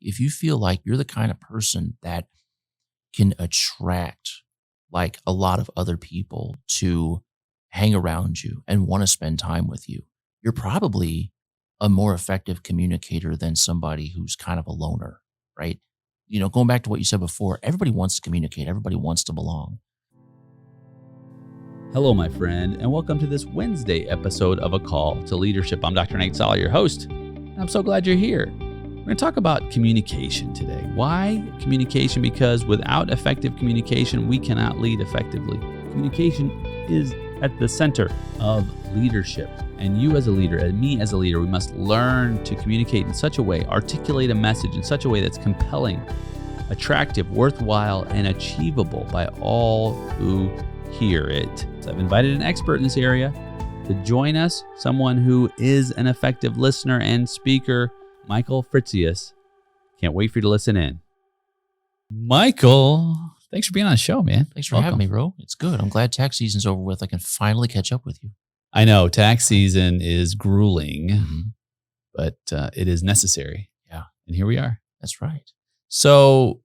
if you feel like you're the kind of person that can attract like a lot of other people to hang around you and want to spend time with you, you're probably a more effective communicator than somebody who's kind of a loner, right? Going back to what you said before, everybody wants to communicate. Everybody wants to belong. Hello, my friend, and welcome to this Wednesday episode of A Call to Leadership. I'm Dr. Nate Sala, your host, and I'm so glad you're here. We're going to talk about communication today. Why communication? Because without effective communication, we cannot lead effectively. Communication is at the center of leadership. And you as a leader, and me as a leader, we must learn to communicate in such a way, articulate a message in such a way that's compelling, attractive, worthwhile, and achievable by all who hear it. So I've invited an expert in this area to join us, someone who is an effective listener and speaker, Michael Fritzius. Can't wait for you to listen in. Michael, thanks for being on the show, man. Thanks for having me, bro. It's good. I'm glad tax season's over with. I can finally catch up with you. I know tax season is grueling, but it is necessary. Yeah. And here we are. That's right. So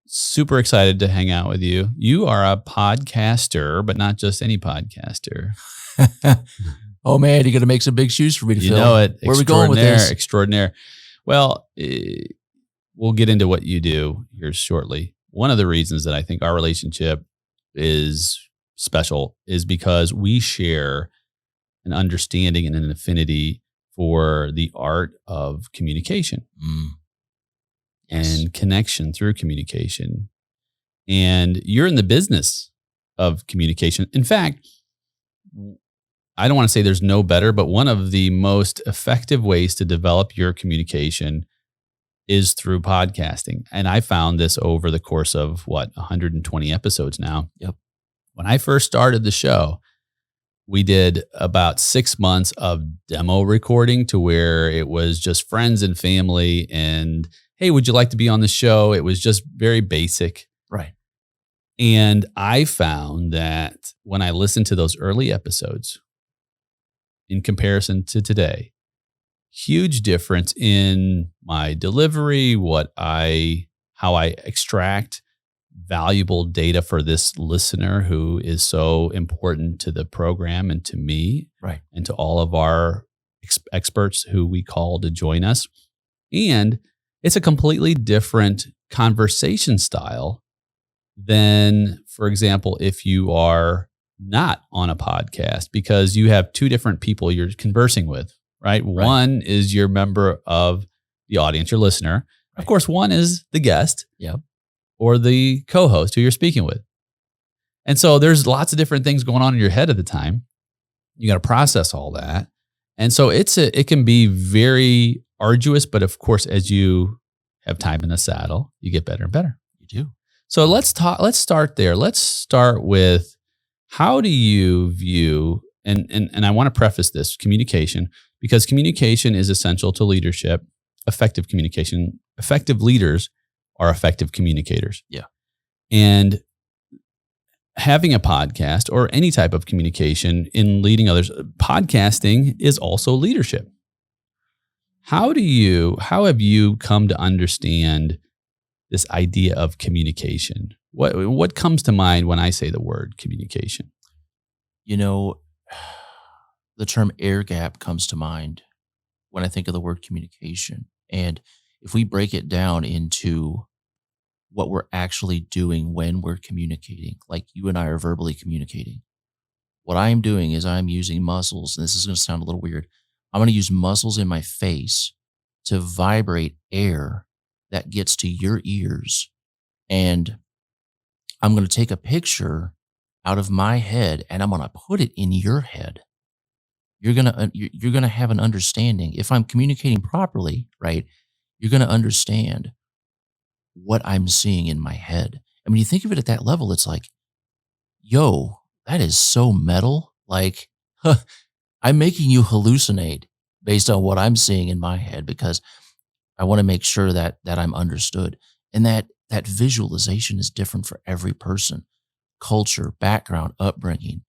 super excited to hang out with you. You are a podcaster, but not just any podcaster. Oh, man, you're going to make some big shoes for me to fill. You know it. Where are we going with this? Extraordinaire. Well, we'll get into what you do here shortly. One of the reasons that I think our relationship is special is because we share an understanding and an affinity for the art of communication and connection through communication. And you're in the business of communication. In fact, I don't want to say there's no better, but one of the most effective ways to develop your communication is through podcasting. And I found this over the course of 120 episodes now. Yep. When I first started the show, we did about 6 months of demo recording to where it was just friends and family and, hey, would you like to be on the show? It was just very basic. Right. And I found that when I listened to those early episodes in comparison to today, huge difference in my delivery, how I extract valuable data for this listener who is so important to the program and to me, right, and to all of our experts who we call to join us. And it's a completely different conversation style than, for example, if you are not on a podcast, because you have two different people you're conversing with, right? One is your member of the audience, your listener. Right. Of course, one is the guest. Yep. Or the co-host who you're speaking with. And so there's lots of different things going on in your head at the time. You got to process all that. And so it can be very arduous, but of course, as you have time in the saddle, you get better and better. You do. So let's start there. Let's start with, how do you view, and I want to preface this, communication, because communication is essential to leadership, effective communication. Effective leaders are effective communicators. Yeah. And having a podcast or any type of communication in leading others, podcasting is also leadership. How have you come to understand this idea of communication? What comes to mind when I say the word communication? The term air gap comes to mind when I think of the word communication. And if we break it down into what we're actually doing when we're communicating, like you and I are verbally communicating, what I'm doing is I'm using muscles, and this is going to sound a little weird. I'm going to use muscles in my face to vibrate air that gets to your ears. And I'm going to take a picture out of my head and I'm going to put it in your head. You're going to have an understanding. If I'm communicating properly, right, you're going to understand what I'm seeing in my head. And when you think of it at that level, it's like, yo, that is so metal. Like, I'm making you hallucinate based on what I'm seeing in my head, because I want to make sure that I'm understood. And that visualization is different for every person. Culture, background, upbringing,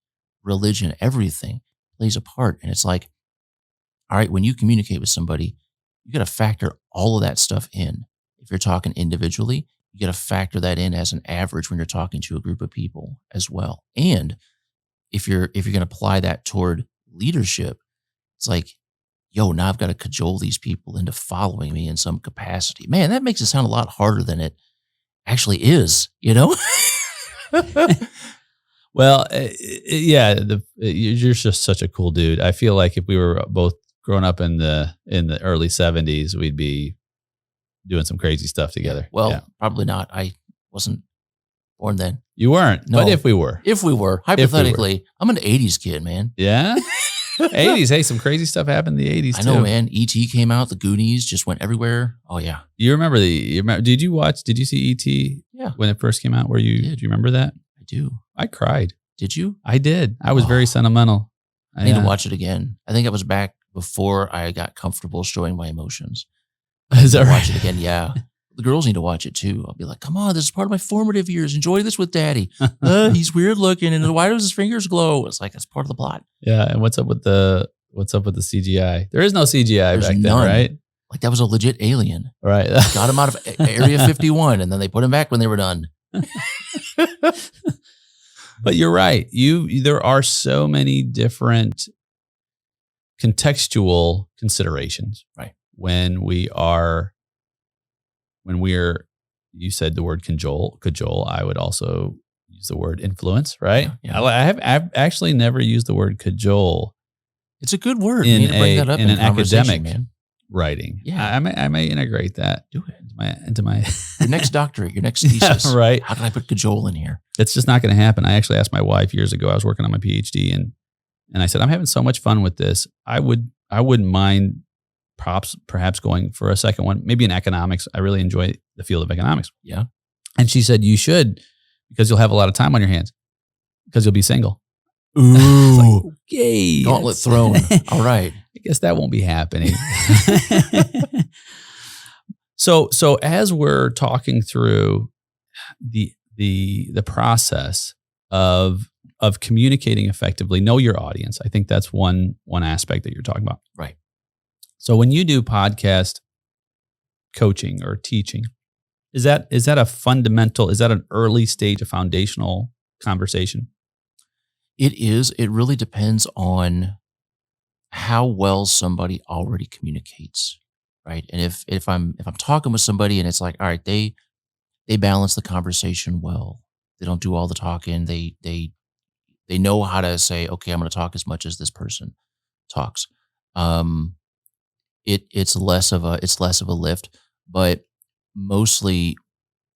religion, everything plays a part. And it's like, all right, when you communicate with somebody, you got to factor all of that stuff in. If you're talking individually, you got to factor that in as an average when you're talking to a group of people as well. And if you're going to apply that toward leadership, it's like, yo, now I've got to cajole these people into following me in some capacity. Man, that makes it sound a lot harder than it actually is, you know? Well, yeah, you're just such a cool dude. I feel like if we were both growing up in the early 70s, we'd be doing some crazy stuff together. Well, yeah. Probably not. I wasn't born then. You weren't. No. But if we were. Hypothetically, I'm an 80s kid, man. Yeah? 80s. Hey, some crazy stuff happened in the 80s, I know, man. E.T. came out. The Goonies just went everywhere. Oh, yeah. You remember did you see E.T. Yeah. when it first came out? Do you remember that? I do. I cried. Did you? I did. I was very sentimental. I need to watch it again. I think it was back before I got comfortable showing my emotions. Is that right? Watch it again, yeah. The girls need to watch it too. I'll be like, come on, this is part of my formative years. Enjoy this with daddy. He's weird looking and why does his fingers glow? It's like, that's part of the plot. Yeah, and what's up with the CGI? There is no CGI There's back none. then, right? Like that was a legit alien. Right. Got him out of Area 51 and then they put him back when they were done. But you're right. There are so many different contextual considerations. Right. When we're, you said the word cajole. I would also use the word influence, right? Yeah. I've actually never used the word cajole. It's a good word. In you need to bring that up in an academic man. writing. Yeah. I may integrate that. Do it. Into my your next doctorate, your next thesis. Yeah, right. How can I put cajole in here? It's just not going to happen. I actually asked my wife years ago. I was working on my PhD and I said, I'm having so much fun with this. I wouldn't mind perhaps going for a second one, maybe in economics. I really enjoy the field of economics. Yeah. And she said, you should, because you'll have a lot of time on your hands because you'll be single. Ooh. Like, okay. Gauntlet thrown. All right. I guess that won't be happening. So as we're talking through the process of communicating effectively, know your audience. I think that's one aspect that you're talking about. Right. So when you do podcast coaching or teaching, is that a fundamental, is that an early stage of foundational conversation? It is. It really depends on how well somebody already communicates, right? And if I'm talking with somebody and it's like, all right, they balance the conversation well. They don't do all the talking. They know how to say, okay, I'm going to talk as much as this person talks. It's less of a lift, but mostly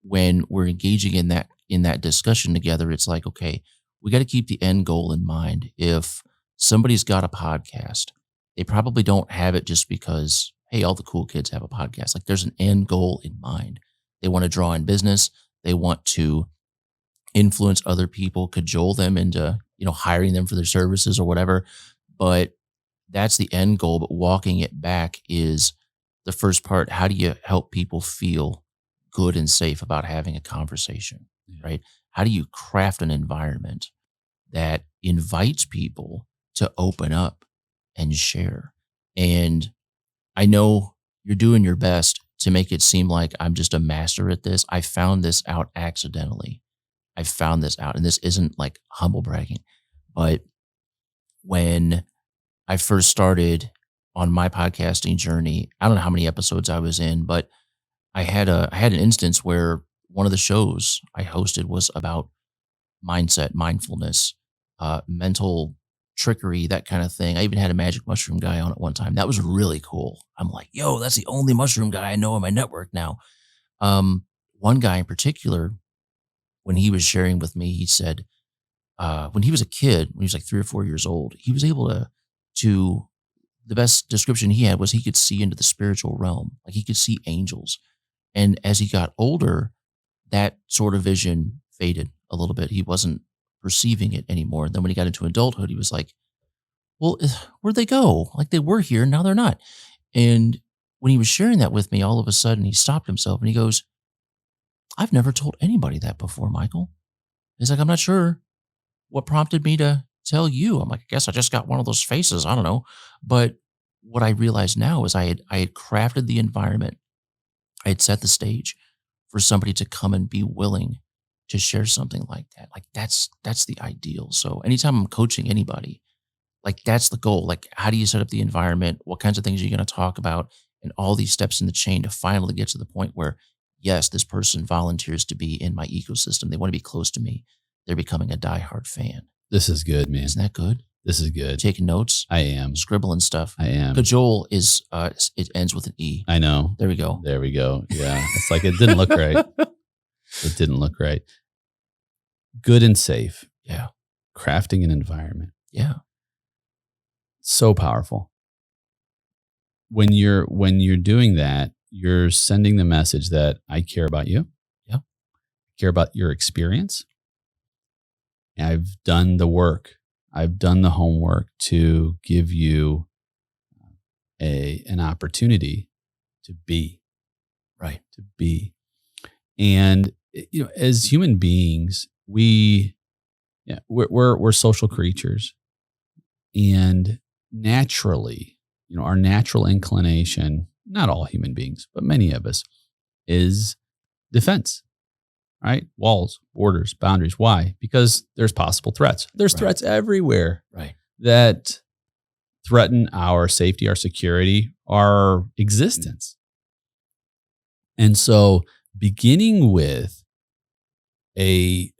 when we're engaging in that discussion together, it's like, okay, we got to keep the end goal in mind. If somebody's got a podcast, they probably don't have it just because, hey, all the cool kids have a podcast. Like there's an end goal in mind. They want to draw in business. They want to influence other people, cajole them into, hiring them for their services or whatever. But that's the end goal. But walking it back is the first part. How do you help people feel good and safe about having a conversation, right? How do you craft an environment that invites people to open up and share? And I know you're doing your best to make it seem like I'm just a master at this. I found this out accidentally. I found this out, and this isn't like humble bragging, but when I first started on my podcasting journey, I don't know how many episodes I was in, but I had an instance where one of the shows I hosted was about mindset, mindfulness, mental trickery, that kind of thing. I even had a magic mushroom guy on at one time. That was really cool. I'm like, yo, that's the only mushroom guy I know in my network now. One guy in particular, when he was sharing with me, he said, when he was a kid, when he was like 3 or 4 years old, he was able to the best description he had was he could see into the spiritual realm. Like he could see angels. And as he got older, that sort of vision faded a little bit. He wasn't perceiving it anymore. And then when he got into adulthood, he was like, well, where'd they go? Like they were here, now they're not. And when he was sharing that with me, all of a sudden he stopped himself and he goes, I've never told anybody that before, Michael. He's like, I'm not sure what prompted me to tell you. I'm like, I guess I just got one of those faces. I don't know. But what I realize now is I had crafted the environment. I had set the stage for somebody to come and be willing to share something like that. Like that's the ideal. So anytime I'm coaching anybody, like that's the goal. Like how do you set up the environment? What kinds of things are you going to talk about? And all these steps in the chain to finally get to the point where, yes, this person volunteers to be in my ecosystem. They want to be close to me. They're becoming a diehard fan. This is good, man. Isn't that good? This is good. Taking notes? I am. Scribbling stuff. I am. Cajole is, it ends with an E. I know. There we go. There we go. Yeah. It's like it didn't look right. It didn't look right. Good and safe. Yeah. Crafting an environment. Yeah. So powerful. When you're doing that, you're sending the message that I care about you. Yeah. Care about your experience. I've done the work. I've done the homework to give you an opportunity to be. Right. To be. And as human beings, we're social creatures. And naturally, our natural inclination, not all human beings, but many of us, is defense, right? Walls, borders, boundaries. Why? Because there's possible threats. There's threats everywhere that threaten our safety, our security, our existence. And so beginning with a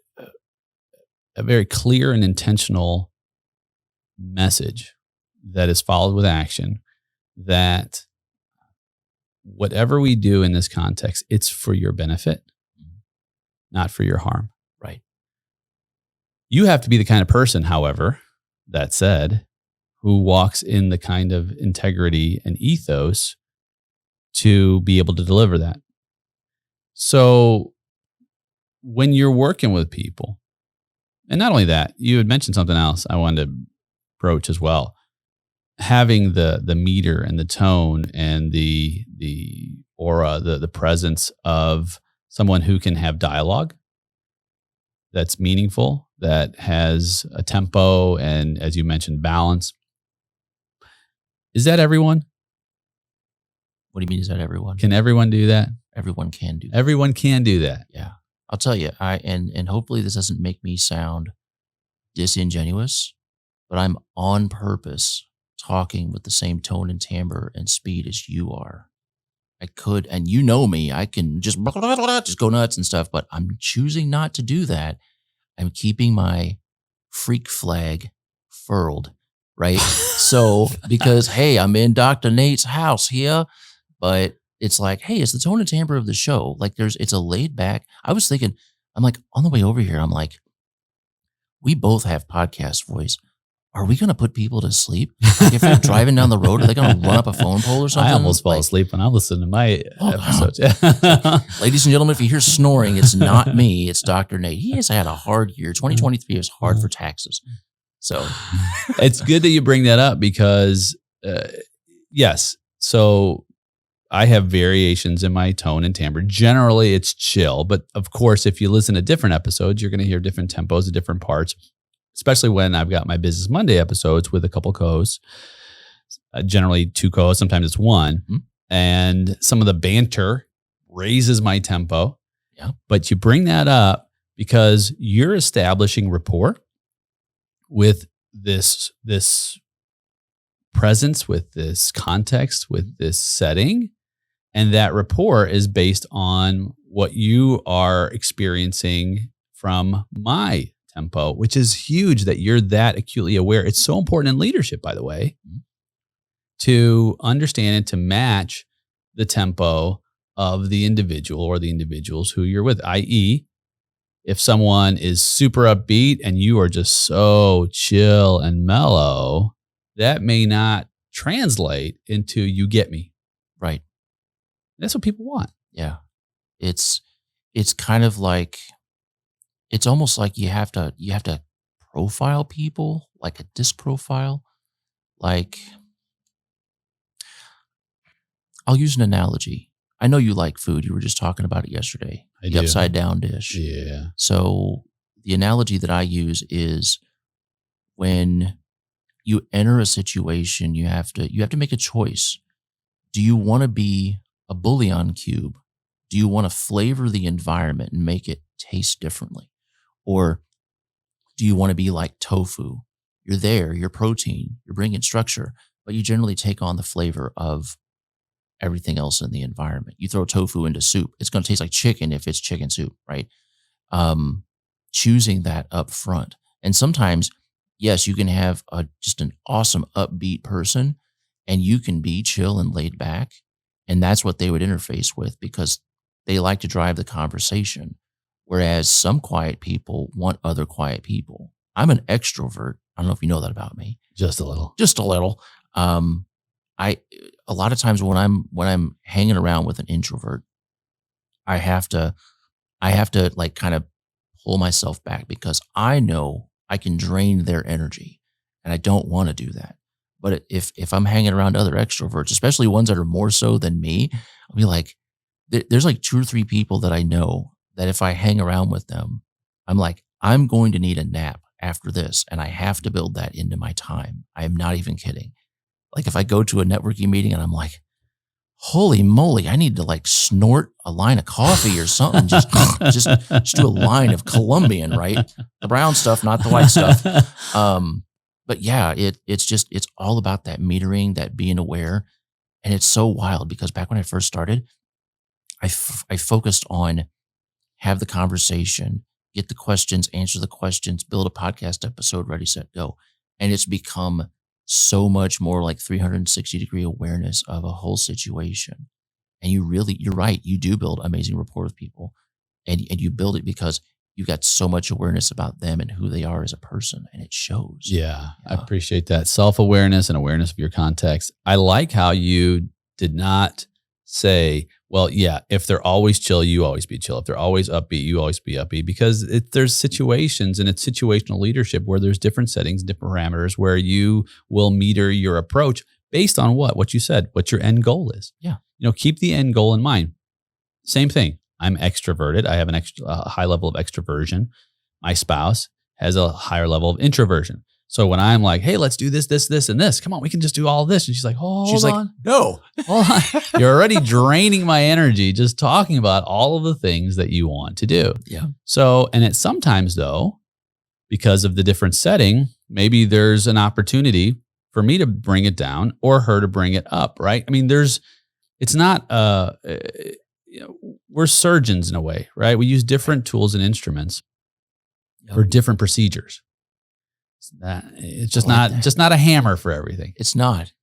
very clear and intentional message that is followed with action, that whatever we do in this context, it's for your benefit, not for your harm. Right. You have to be the kind of person, however, that said, who walks in the kind of integrity and ethos to be able to deliver that. So when you're working with people, and not only that, you had mentioned something else I wanted to approach as well. Having the meter and the tone and the aura, the presence of someone who can have dialogue that's meaningful, that has a tempo and, as you mentioned, balance. Is that everyone? What do you mean, is that everyone? Can everyone do that? Everyone can do that. Everyone can do that. Yeah. I'll tell you, and hopefully this doesn't make me sound disingenuous, but I'm on purpose talking with the same tone and timbre and speed as you are. I could, and you know me, I can just go nuts and stuff, but I'm choosing not to do that. I'm keeping my freak flag furled, right? So, because, hey, I'm in Dr. Nate's house here, but it's like, hey, it's the tone and timbre of the show. Like it's a laid back. I was thinking, I'm like, on the way over here, I'm like, we both have podcast voice. Are we going to put people to sleep? Like if they're driving down the road, are they going to run up a phone pole or something? I almost fall asleep when I listen to my episodes. Ladies and gentlemen, if you hear snoring, it's not me. It's Dr. Nate. He has had a hard year. 2023 was hard for taxes. So it's good that you bring that up because, yes. So I have variations in my tone and timbre. Generally, it's chill. But of course, if you listen to different episodes, you're going to hear different tempos at different parts. Especially when I've got my Business Monday episodes with a couple co-hosts, generally two co-hosts, sometimes it's one. Mm-hmm. And some of the banter raises my tempo. Yeah. But you bring that up because you're establishing rapport with this presence, with this context, with this setting. And that rapport is based on what you are experiencing from my tempo, which is huge that you're that acutely aware. It's so important in leadership, by the way, to understand and to match the tempo of the individual or the individuals who you're with, i.e., if someone is super upbeat and you are just so chill and mellow, that may not translate into you get me. Right. That's what people want. Yeah. It's kind of like, it's almost like you have to profile people, like a disc profile. Like, I'll use an analogy. I know you like food. You were just talking about it yesterday. I the do. Upside down dish. Yeah. So the analogy that I use is when you enter a situation, you have to make a choice. Do you want to be a bouillon cube Do you want to flavor the environment and make it taste differently? Or do you want to be like tofu? You're there, you're protein, you're bringing structure, but you generally take on the flavor of everything else in the environment. You throw tofu into soup, it's going to taste like chicken if it's chicken soup, right? Choosing that up front. And sometimes, yes, you can have just an awesome upbeat person and you can be chill and laid back. And that's what they would interface with because they like to drive the conversation. Whereas some quiet people want other quiet people. I'm an extrovert. I don't know if you know that about me. Just a little. Just a little. A lot of times when I'm hanging around with an introvert, I have to like kind of pull myself back because I know I can drain their energy and I don't want to do that. But if I'm hanging around other extroverts, especially ones that are more so than me, I'll be like, there's like 2 or 3 people that I know that if I hang around with them, I'm like, I'm going to need a nap after this. And I have to build that into my time. I am not even kidding. Like if I go to a networking meeting and I'm like, holy moly, I need to like snort a line of coffee or something. Just do a line of Colombian, right? The brown stuff, not the white stuff. But yeah, it's all about that metering, that being aware. And it's so wild because back when I first started, I focused on have the conversation, get the questions, answer the questions, build a podcast episode, ready, set, go. And it's become so much more like 360-degree awareness of a whole situation. And you're right. You do build amazing rapport with people and you build it because you got so much awareness about them and who they are as a person, and it shows. Yeah, I appreciate that. Self-awareness and awareness of your context. I like how you did not say, well, yeah, if they're always chill, you always be chill. If they're always upbeat, you always be upbeat. Because there's situations, and it's situational leadership where there's different settings, different parameters where you will meter your approach based on what you said, what your end goal is. Yeah. Keep the end goal in mind. Same thing. I'm extroverted. I have a high level of extroversion. My spouse has a higher level of introversion. So when I'm like, hey, let's do this, and this. Come on, we can just do all this. And she's like, hold on. No. Hold on. You're already draining my energy just talking about all of the things that you want to do. Yeah. So, and it's sometimes though, because of the different setting, maybe there's an opportunity for me to bring it down or her to bring it up, right? I mean, it's not, we're surgeons in a way, right? We use different tools and instruments for different procedures. It's just not a hammer for everything. It's not.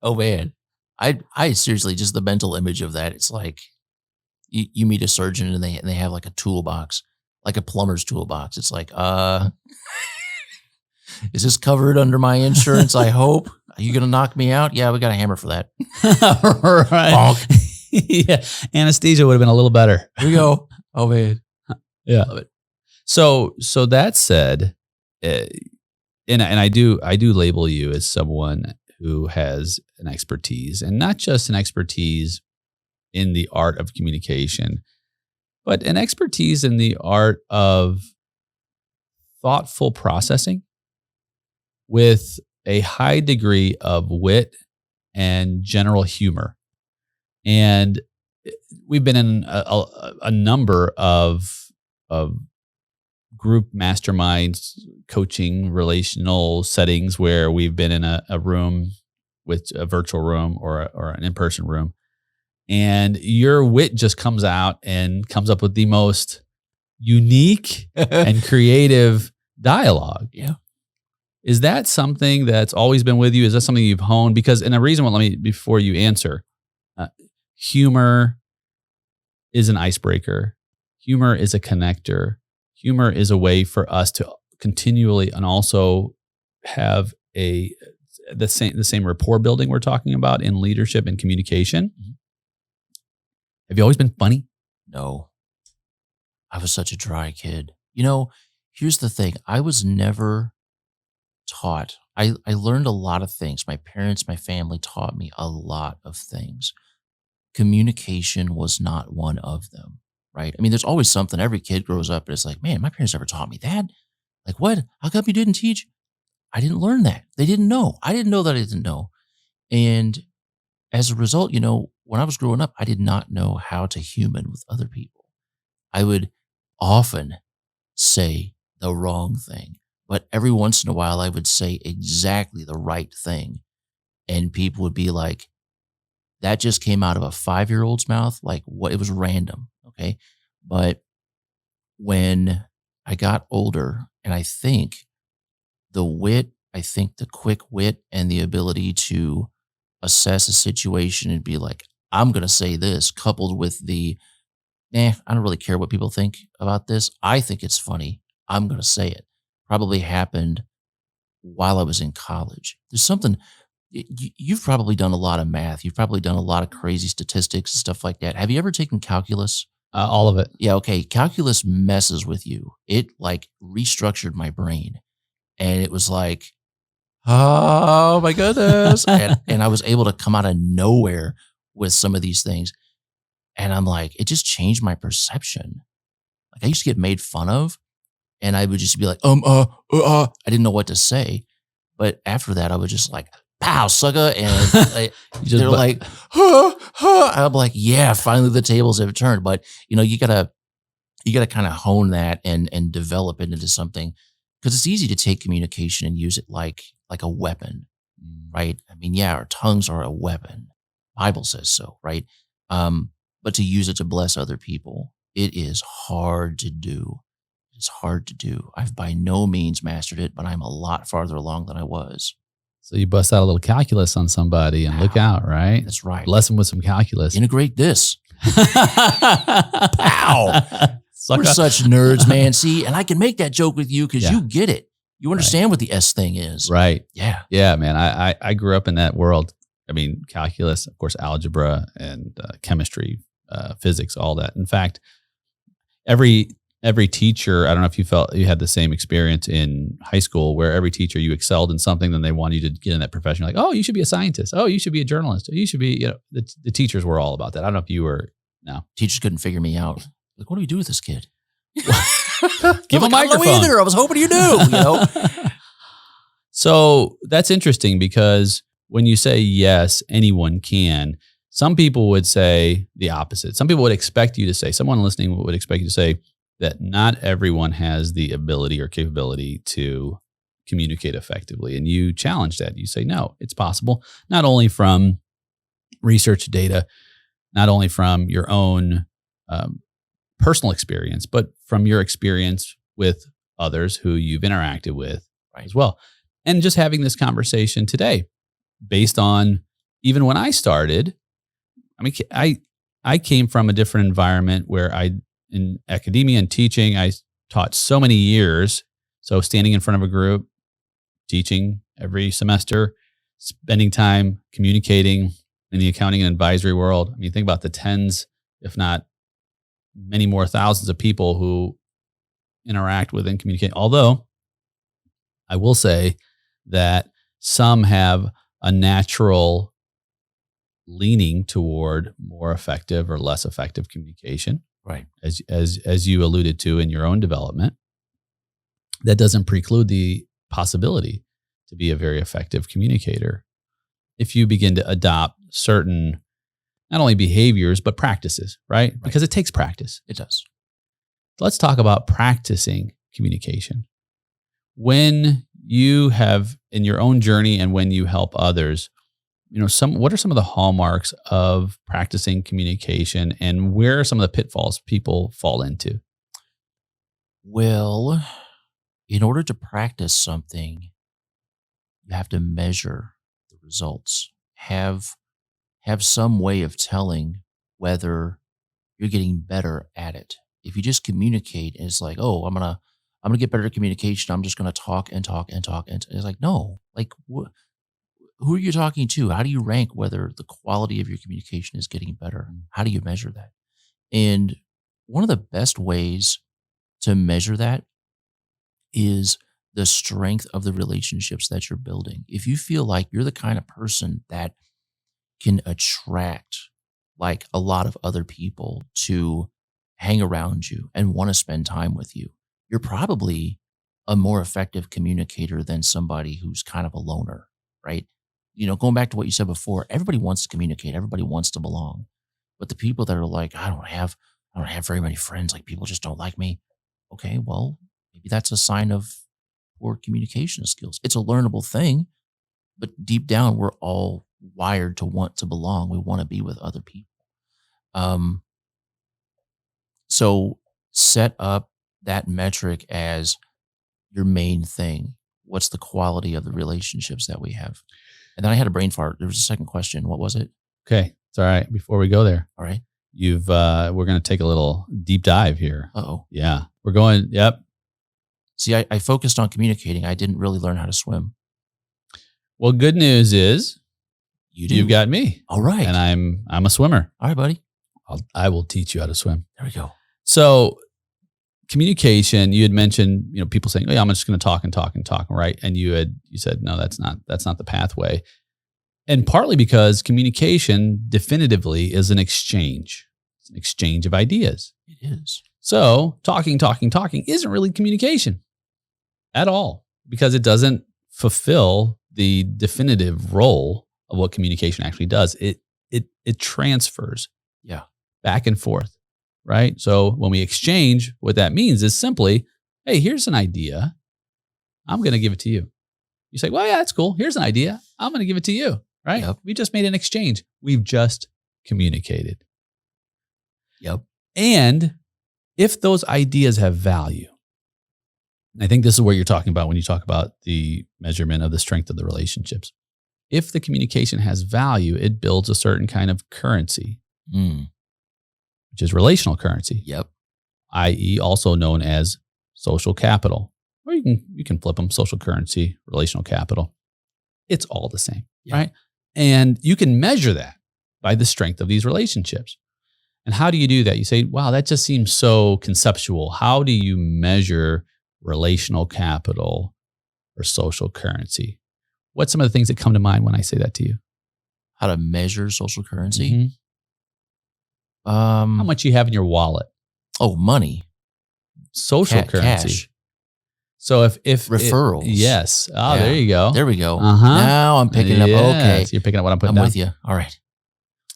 Oh man. I seriously, just the mental image of that. It's like you meet a surgeon and they have like a toolbox, like a plumber's toolbox. It's like, is this covered under my insurance? I hope. Are you going to knock me out? Yeah, we got a hammer for that. Right. Bonk. Yeah. Anesthesia would have been a little better. Here we go. Oh man. Yeah. Love it. So that said, and I do label you as someone who has an expertise, and not just an expertise in the art of communication, but an expertise in the art of thoughtful processing with a high degree of wit and general humor. And we've been in a number of group masterminds, coaching, relational settings where we've been in a room with a virtual room or an in-person room. And your wit just comes out and comes up with the most unique and creative dialogue. Yeah. Is that something that's always been with you? Is that something you've honed? Because, and a reason why, before you answer, humor is an icebreaker. Humor is a connector. Humor is a way for us to continually and also have the same rapport building we're talking about in leadership and communication. Mm-hmm. Have you always been funny? No. I was such a dry kid. Here's the thing. I was never taught. I learned a lot of things. My parents, my family taught me a lot of things. Communication was not one of them. Right? I mean, there's always something. Every kid grows up and it's like, man, my parents never taught me that. Like, what? How come you didn't teach? I didn't learn that. They didn't know. I didn't know that I didn't know. And as a result, when I was growing up, I did not know how to human with other people. I would often say the wrong thing, but every once in a while I would say exactly the right thing. And people would be like, that just came out of a 5-year-old's mouth. Like, what? It was random. Okay. But when I got older, and I think the quick wit and the ability to assess a situation and be like, I'm going to say this, coupled with I don't really care what people think about this. I think it's funny. I'm going to say it. Probably happened while I was in college. There's something, you've probably done a lot of math. You've probably done a lot of crazy statistics and stuff like that. Have you ever taken calculus? All of it. Yeah. Okay. Calculus messes with you. It like restructured my brain. And it was like, oh my goodness. And I was able to come out of nowhere with some of these things. And I'm like, it just changed my perception. Like I used to get made fun of and I would just be like, I didn't know what to say. But after that, I was just like, pow, sucker. And they're like, I'm like, yeah, finally the tables have turned. But you gotta kind of hone that and develop it into something. Because it's easy to take communication and use it like a weapon, right? I mean, yeah, our tongues are a weapon. Bible says so, right? But to use it to bless other people, it is hard to do. It's hard to do. I've by no means mastered it, but I'm a lot farther along than I was. So you bust out a little calculus on somebody and look out, right? That's right. Bless them with some calculus. Integrate this. Pow! We're such nerds, man. See, and I can make that joke with you because you get it. You understand what the S thing is. Right. Yeah. Yeah, man. I grew up in that world. I mean, calculus, of course, algebra and chemistry, physics, all that. In fact, every teacher, I don't know if you felt you had the same experience in high school where every teacher, you excelled in something, then they wanted you to get in that profession. Like, oh, you should be a scientist. Oh, you should be a journalist. You should be, the teachers were all about that. I don't know if you were, no. Teachers couldn't figure me out. Like, what do we do with this kid? Give him a microphone. I don't know either. I was hoping you knew, So that's interesting because when you say yes, anyone can, some people would say the opposite. Some people would expect you to say, someone listening would expect you to say that not everyone has the ability or capability to communicate effectively. And you challenge that. You say, no, it's possible. Not only from research data, not only from your own personal experience, but from your experience with others who you've interacted with as well. And just having this conversation today based on even when I started, I mean, I came from a different environment where in academia and teaching, I taught so many years. So standing in front of a group, teaching every semester, spending time communicating in the accounting and advisory world. I mean, think about the tens, if not many more thousands of people who interact with and communicate. Although I will say that some have a natural leaning toward more effective or less effective communication. Right. As you alluded to in your own development, that doesn't preclude the possibility to be a very effective communicator if you begin to adopt certain not only behaviors, but practices, right? Because it takes practice. It does. Let's talk about practicing communication. When you have in your own journey and when you help others, what are some of the hallmarks of practicing communication and where are some of the pitfalls people fall into? Well, in order to practice something, you have to measure the results. Have some way of telling whether you're getting better at it. If you just communicate and it's like, oh, I'm gonna get better at communication. I'm just gonna talk and talk and talk and it's like, no, like who are you talking to? How do you rank whether the quality of your communication is getting better? How do you measure that? And one of the best ways to measure that is the strength of the relationships that you're building. If you feel like you're the kind of person that can attract like a lot of other people to hang around you and want to spend time with you, you're probably a more effective communicator than somebody who's kind of a loner, right? going back to what you said before, everybody wants to communicate. Everybody wants to belong. But the people that are like, I don't have very many friends. Like, people just don't like me. Okay, well, maybe that's a sign of poor communication skills. It's a learnable thing, but deep down, we're all wired to want to belong. We want to be with other people. So set up that metric as your main thing. What's the quality of the relationships that we have? And then I had a brain fart. There was a second question. What was it? Okay. It's all right. Before we go there, All right. we're going to take a little deep dive here. Uh-oh. Yeah. We're going, yep. See, I focused on communicating. I didn't really learn how to swim. Well, good news is you've got me. All right. And I'm a swimmer. All right, buddy. I will teach you how to swim. There we go. So communication, you had mentioned, people saying, "Oh, yeah, I'm just going to talk and talk and talk," right? And you said, "No, that's not the pathway." And partly because communication definitively is an exchange. It's an exchange of ideas. It is. So talking isn't really communication at all, because it doesn't fulfill the definitive role of what communication actually does. It transfers. Yeah. Back and forth, right? So when we exchange, what that means is simply, hey, here's an idea. I'm going to give it to you. You say, well, yeah, that's cool. Here's an idea. I'm going to give it to you, right? Yep. We just made an exchange. We've just communicated. Yep. And if those ideas have value, and I think this is what you're talking about when you talk about the measurement of the strength of the relationships. If the communication has value, it builds a certain kind of currency, which is relational currency. Yep. I.e., also known as social capital. Or you can flip them, social currency, relational capital. It's all the same, right? And you can measure that by the strength of these relationships. And how do you do that? You say, wow, that just seems so conceptual. How do you measure relational capital or social currency? What's some of the things that come to mind when I say that to you? How to measure social currency? Mm-hmm. How much you have in your wallet? Oh, money. Social currency. Cash. So if Referrals. Yes. Oh, Yeah. there you go. There we go. Uh-huh. Now I'm picking up. Okay. So you're picking up what I'm putting I'm down. with you. All right.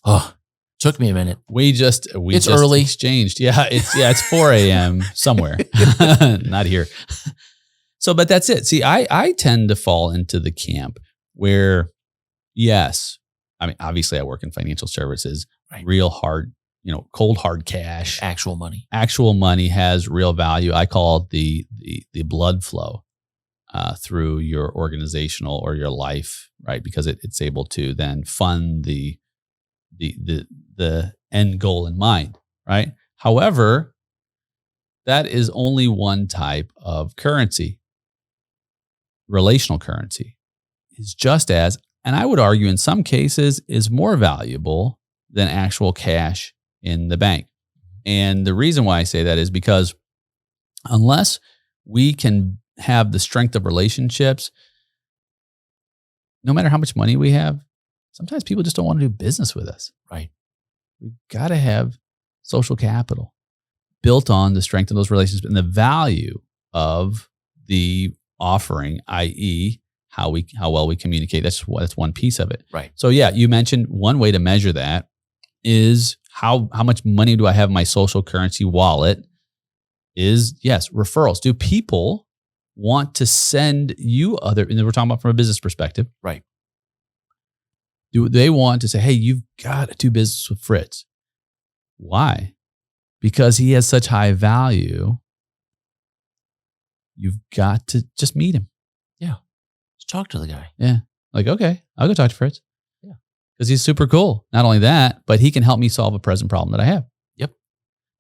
Oh, took me a minute. We just early. Exchanged. Yeah, it's 4 a.m. somewhere. Not here. So, but that's it. See, I tend to fall into the camp where, yes, I mean, obviously I work in financial services, Right. real hard, cold hard cash. Actual money. Actual money has real value. I call it the blood flow through your organizational or your life, right? Because it's able to then fund the end goal in mind, right? However, that is only one type of currency. Relational currency is just as, and I would argue in some cases, is more valuable than actual cash in the bank. And the reason why I say that is because unless we can have the strength of relationships, no matter how much money we have, sometimes people just don't want to do business with us. Right. We've got to have social capital built on the strength of those relationships and the value of the offering, i.e., how well we communicate. That's one piece of it. Right. So yeah, you mentioned one way to measure that is how much money do I have in my social currency wallet? Is yes, referrals. Do people want to send you and we're talking about from a business perspective. Right. Do they want to say, hey, you've got to do business with Fritz? Why? Because he has such high value. You've got to just meet him. Yeah. Just talk to the guy. Yeah. Like, okay, I'll go talk to Fritz. Yeah. Because he's super cool. Not only that, but he can help me solve a present problem that I have. Yep.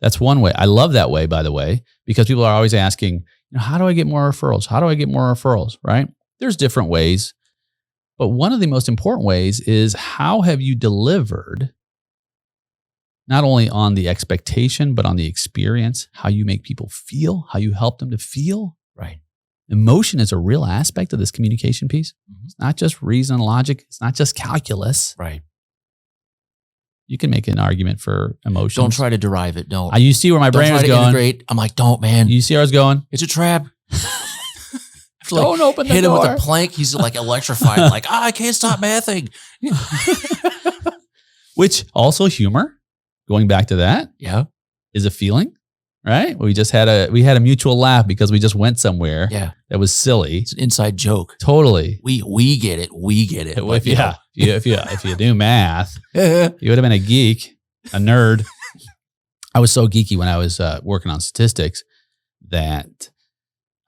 That's one way. I love that way, by the way, because people are always asking, how do I get more referrals? How do I get more referrals? Right? There's different ways. But one of the most important ways is how have you delivered not only on the expectation, but on the experience, how you make people feel, how you help them to feel. Right. Emotion is a real aspect of this communication piece. Mm-hmm. It's not just reason and logic. It's not just calculus. Right. You can make an argument for emotions. Don't try to derive it. Don't. You see where my brain Don't is try to going. integrate. I'm like, don't, man. You see where I was going? It's a trap. Don't open the hit him door. with a plank. He's like electrified, like, I can't stop mathing. Which also humor, going back to that, Yeah. is a feeling, right? We had a mutual laugh because we just went somewhere Yeah. that was silly. It's an inside joke. Totally. We get it. We get it. But, If you do math, yeah. you would have been a geek, a nerd. I was so geeky when I was working on statistics that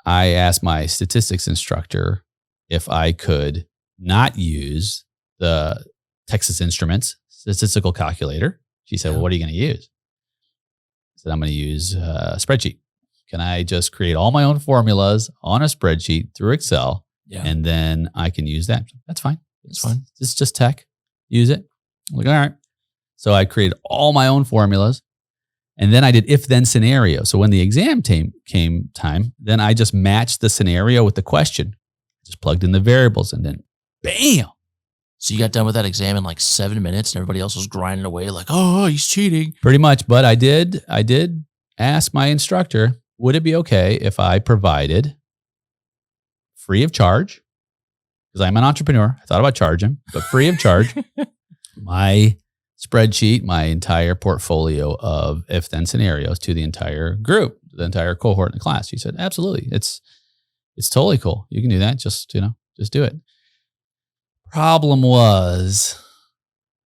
I asked my statistics instructor if I could not use the Texas Instruments statistical calculator. She said, well, what are you going to use? I said, I'm going to use a spreadsheet. Can I just create all my own formulas on a spreadsheet through Excel? Yeah. And then I can use that. That's fine. It's fine. It's just tech. Use it. I'm like, all right. So I created all my own formulas. And then I did if-then scenario. So when the exam came time, then I just matched the scenario with the question. Just plugged in the variables and then bam. So you got done with that exam in like 7 minutes and everybody else was grinding away like, oh, he's cheating. Pretty much. But I did ask my instructor, would it be okay if I provided free of charge? Because I'm an entrepreneur. I thought about charging, but free of charge, my spreadsheet, my entire portfolio of if-then scenarios to the entire group, the entire cohort in the class. She said, absolutely. It's totally cool. You can do that. Just do it. Problem was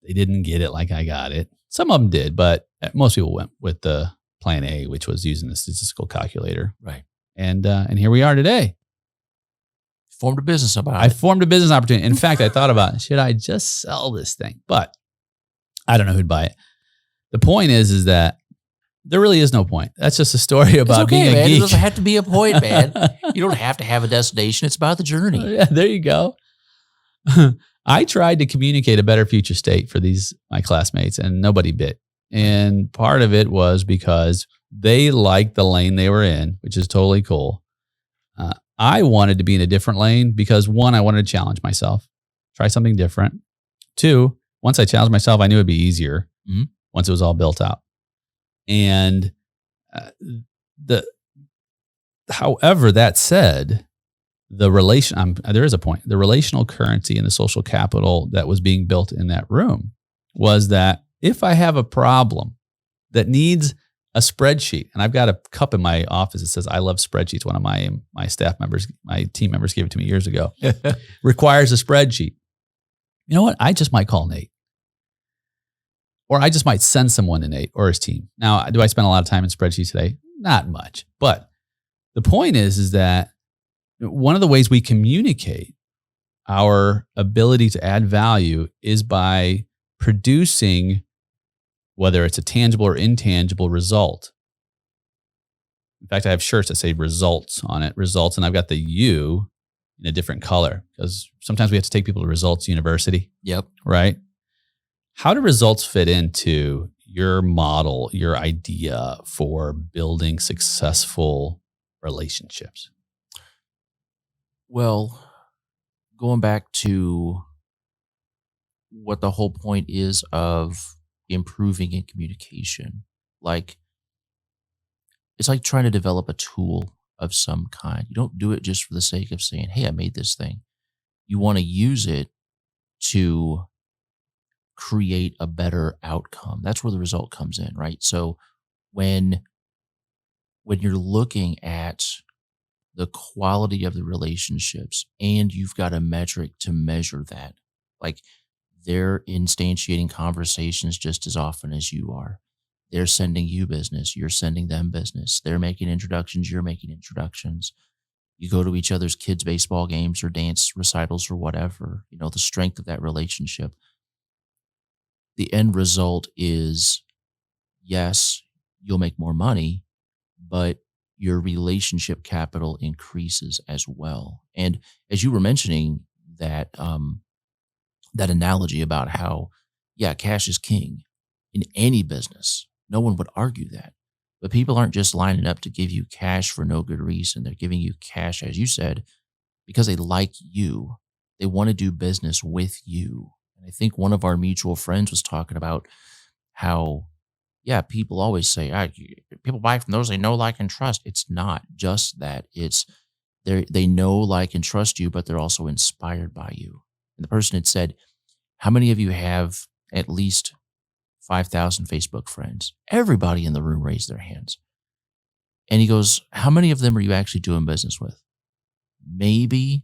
they didn't get it like I got it. Some of them did, but most people went with the plan A, which was using the statistical calculator. Right. And here we are today. Formed a business about I it. formed a business opportunity. In fact, I thought about, should I just sell this thing? But I don't know who'd buy it. The point is that there really is no point. That's just a story about being a man. geek. It doesn't have to be a point, man. You don't have to have a destination. It's about the journey. Yeah, there you go. I tried to communicate a better future state for my classmates and nobody bit. And part of it was because they liked the lane they were in, which is totally cool. I wanted to be in a different lane because one, I wanted to challenge myself, try something different. Two, once I challenged myself, I knew it'd be easier once it was all built out. And however, that said, there is a point. The relational currency and the social capital that was being built in that room was that if I have a problem that needs a spreadsheet, and I've got a cup in my office that says, I love spreadsheets. One of my staff members, my team members gave it to me years ago, requires a spreadsheet. You know what? I just might call Nate. Or I just might send someone to Nate or his team. Now, do I spend a lot of time in spreadsheets today? Not much. But the point is that one of the ways we communicate our ability to add value is by producing, whether it's a tangible or intangible result. In fact, I have shirts that say results on it, results, and I've got the U in a different color because sometimes we have to take people to Results University. Yep. Right? How do results fit into your model, your idea for building successful relationships? Well, going back to what the whole point is of improving in communication, it's like trying to develop a tool of some kind. You don't do it just for the sake of saying, hey, I made this thing. You want to use it to create a better outcome. That's where the result comes in, right? So when you're looking at the quality of the relationships and you've got a metric to measure that, like they're instantiating conversations just as often as you are. They're sending you business. You're sending them business. They're making introductions. You're making introductions. You go to each other's kids' baseball games or dance recitals or whatever, the strength of that relationship. The end result is, yes, you'll make more money, but your relationship capital increases as well. And as you were mentioning that analogy about how, cash is king in any business. No one would argue that. But people aren't just lining up to give you cash for no good reason. They're giving you cash, as you said, because they like you. They want to do business with you. And I think one of our mutual friends was talking about how, people always say, people buy from those they know, like, and trust. It's not just that. It's They know, like, and trust you, but they're also inspired by you. And the person had said, how many of you have at least 5,000 Facebook friends? Everybody in the room raised their hands. And he goes, how many of them are you actually doing business with? Maybe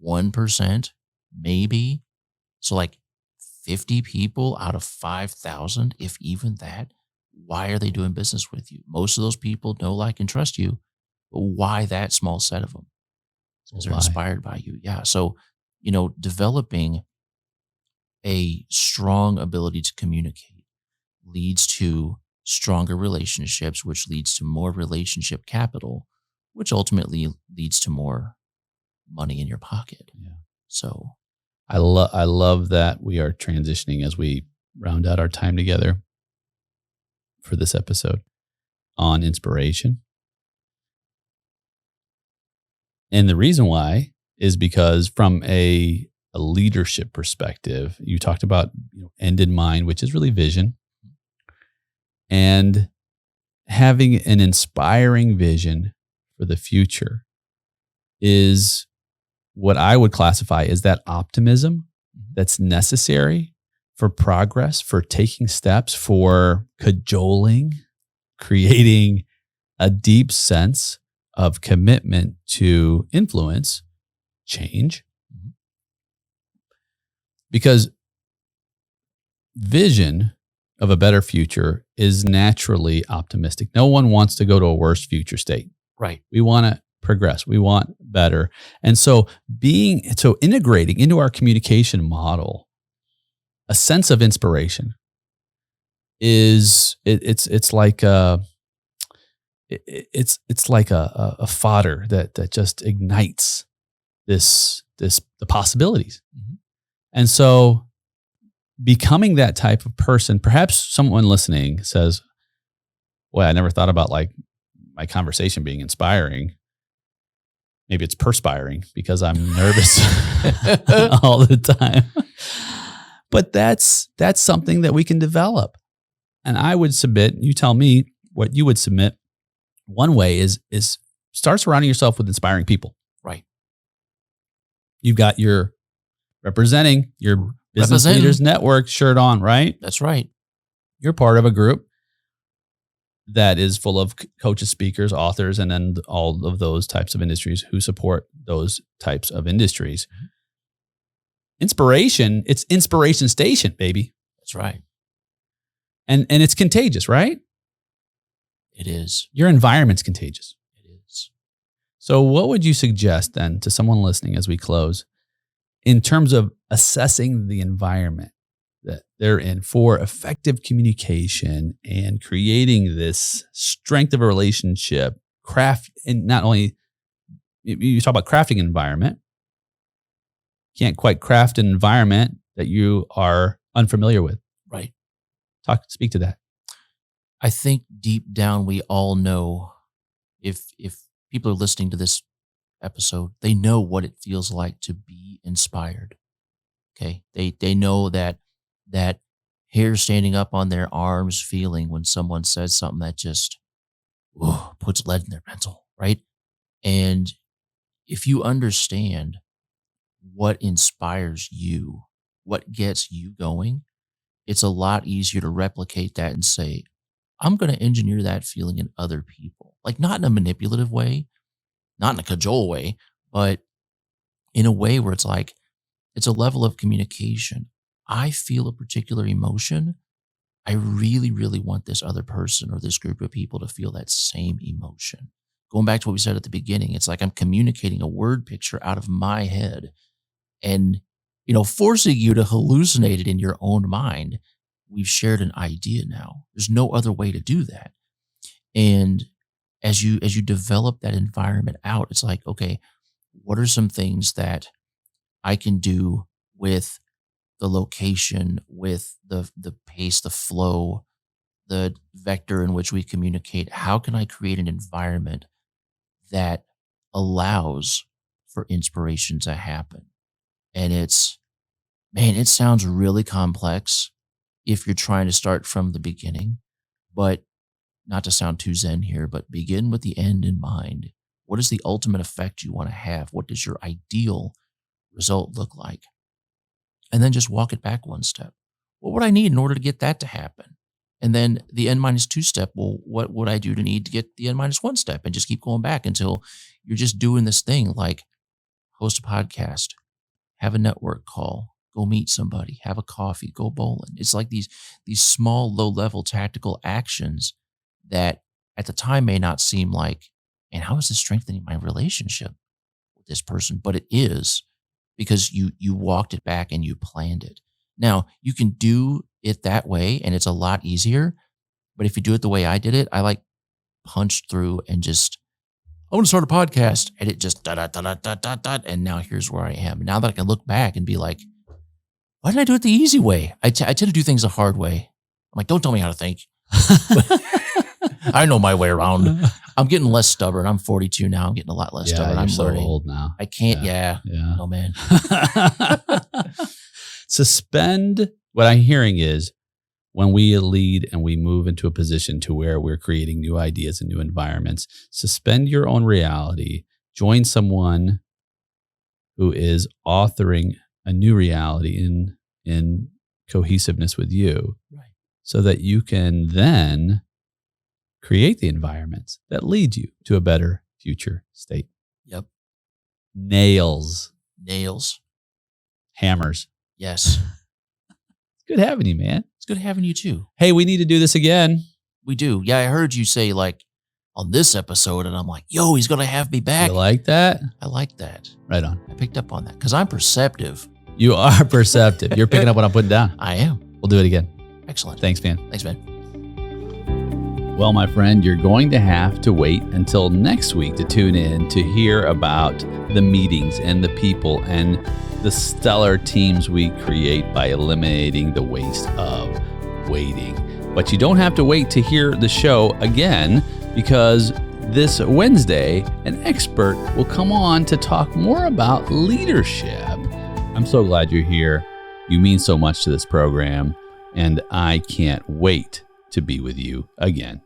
1%, maybe. So like 50 people out of 5,000, if even that. Why are they doing business with you? Most of those people know, like, and trust you. But why that small set of them? Because they're inspired by you. Yeah. So, developing a strong ability to communicate leads to stronger relationships, which leads to more relationship capital, which ultimately leads to more money in your pocket. Yeah. So I love that we are transitioning as we round out our time together for this episode on inspiration. And the reason why is because from a leadership perspective, you talked about end in mind, which is really vision. And having an inspiring vision for the future is what I would classify as that optimism that's necessary for progress, for taking steps, for cajoling, creating a deep sense of commitment to influence change. Because vision of a better future is naturally optimistic. No one wants to go to a worse future state. Right. We want to progress. We want better. And so integrating into our communication model a sense of inspiration is it's like a fodder that just ignites the possibilities. Mm-hmm. And so becoming that type of person, perhaps someone listening says, "Boy, I never thought about like my conversation being inspiring. Maybe it's perspiring because I'm nervous all the time." But that's something that we can develop. And I would submit, you tell me what you would submit. One way is start surrounding yourself with inspiring people. Right. You've got your representing your Business Leaders Network shirt on, right? That's right. You're part of a group that is full of coaches, speakers, authors, and then all of those types of industries who support those types of industries. Mm-hmm. Inspiration, it's inspiration station, baby. That's right. And it's contagious, right? It is. Your environment's contagious. It is. So what would you suggest then to someone listening as we close in terms of assessing the environment that they're in for effective communication and creating this strength of a relationship, and not only, you talk about crafting an environment, can't quite craft an environment that you are unfamiliar with. Right. Speak to that. I think deep down we all know, if people are listening to this episode, they know what it feels like to be inspired. Okay. They know that hair standing up on their arms feeling when someone says something that just puts lead in their pencil, right? And if you understand what inspires you, what gets you going, it's a lot easier to replicate that and say, I'm going to engineer that feeling in other people. Like, not in a manipulative way, not in a cajole way, but in a way where it's like, it's a level of communication. I feel a particular emotion. I really, really want this other person or this group of people to feel that same emotion. Going back to what we said at the beginning, it's like I'm communicating a word picture out of my head and, forcing you to hallucinate it in your own mind. We've shared an idea now. There's no other way to do that. And as you develop that environment out, it's like, okay, what are some things that I can do with the location, with the pace, the flow, the vector in which we communicate? How can I create an environment that allows for inspiration to happen? And it sounds really complex if you're trying to start from the beginning, but not to sound too zen here, but begin with the end in mind. What is the ultimate effect you want to have? What does your ideal result look like? And then just walk it back one step. What would I need in order to get that to happen? And then the N-2 step, well, what would I do to need to get the N-1 step? And just keep going back until you're just doing this thing like host a podcast, have a network call, go meet somebody, have a coffee, go bowling. It's like these small, low-level tactical actions that at the time may not seem like, and how is this strengthening my relationship with this person? But it is, because you walked it back and you planned it. Now, you can do it that way and it's a lot easier. But if you do it the way I did it, I like punched through and just, I want to start a podcast. And it just and now here's where I am. Now that I can look back and be like, why didn't I do it the easy way? I tend to do things the hard way. I'm like, don't tell me how to think. I know my way around. I'm getting less stubborn. I'm 42 now. I'm getting a lot less stubborn. I'm so learning. old now. I can't. Yeah. Oh man. Suspend. What I'm hearing is when we lead and we move into a position to where we're creating new ideas and new environments, suspend your own reality. Join someone who is authoring a new reality in cohesiveness with you, right? So that you can then create the environments that lead you to a better future state. Yep. Nails. Hammers. Hammers. Yes. It's good having you, man. It's good having you too. Hey, we need to do this again. We do. Yeah, I heard you say like on this episode, and I'm like, yo, he's going to have me back. You like that? I like that. Right on. I picked up on that because I'm perceptive. You are perceptive. You're picking up what I'm putting down. I am. We'll do it again. Excellent. Thanks, man. Thanks, man. Well, my friend, you're going to have to wait until next week to tune in to hear about the meetings and the people and the stellar teams we create by eliminating the waste of waiting. But you don't have to wait to hear the show again, because this Wednesday, an expert will come on to talk more about leadership. I'm so glad you're here. You mean so much to this program, and I can't wait to be with you again.